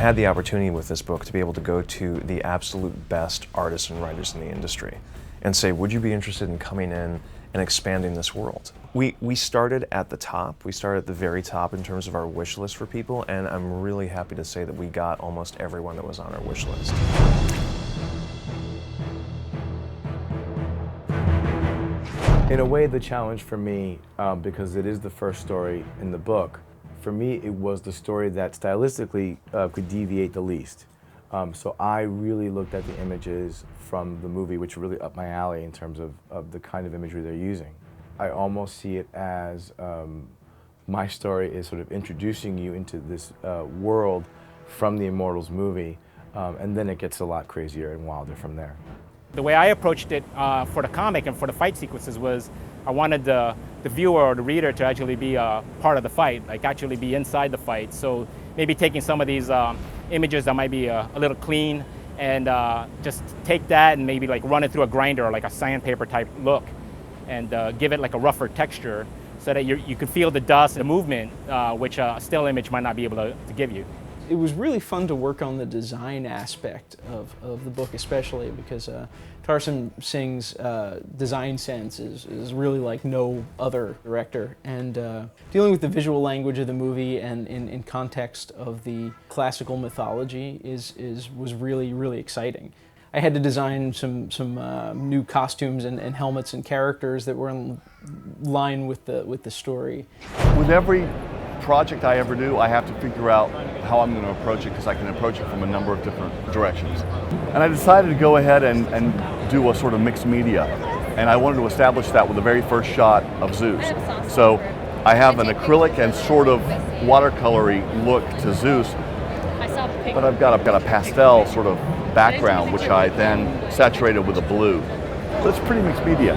had the opportunity with this book to be able to go to the absolute best artists and writers in the industry and say, would you be interested in coming in and expanding this world? We started at the top. We started at the very top in terms of our wish list for people, and I'm really happy to say that we got almost everyone that was on our wish list. In a way, the challenge for me, because it is the first story in the book, for me it was the story that stylistically could deviate the least. So I really looked at the images from the movie, which really up my alley in terms of the kind of imagery they're using. I almost see it as my story is sort of introducing you into this world from the Immortals movie, and then it gets a lot crazier and wilder from there. The way I approached it for the comic and for the fight sequences was I wanted the viewer or the reader to actually be a part of the fight, like actually be inside the fight. So maybe taking some of these images that might be a little clean and just take that and maybe like run it through a grinder or like a sandpaper type look and give it like a rougher texture so that you can feel the dust and the movement, which a still image might not be able to give you. It was really fun to work on the design aspect of the book, especially because Tarsem Singh's design sense is really like no other director. And dealing with the visual language of the movie and in context of the classical mythology was really, really exciting. I had to design some new costumes and helmets and characters that were in line with the story. With every project I ever do, I have to figure out how I'm going to approach it, because I can approach it from a number of different directions. And I decided to go ahead and do a sort of mixed media. And I wanted to establish that with the very first shot of Zeus. So I have an acrylic and sort of watercolory look to Zeus, but I've got a pastel sort of background, which I then saturated with a blue. But it's pretty mixed media.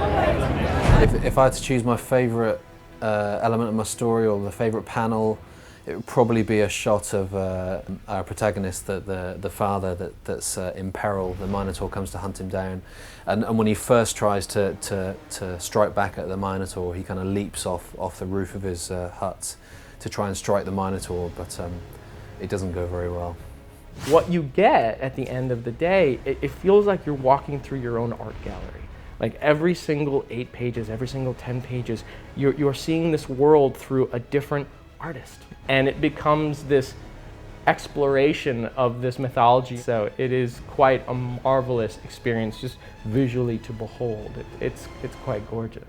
If I had to choose my favorite element of my story or the favourite panel, it would probably be a shot of our protagonist, the father that's in peril. The Minotaur comes to hunt him down, and when he first tries to strike back at the Minotaur, he kind of leaps off the roof of his hut to try and strike the Minotaur, but it doesn't go very well. What you get at the end of the day, it feels like you're walking through your own art gallery. Like every single 8 pages, every single 10 pages, you're seeing this world through a different artist. And it becomes this exploration of this mythology. So it is quite a marvelous experience just visually to behold. It's quite gorgeous.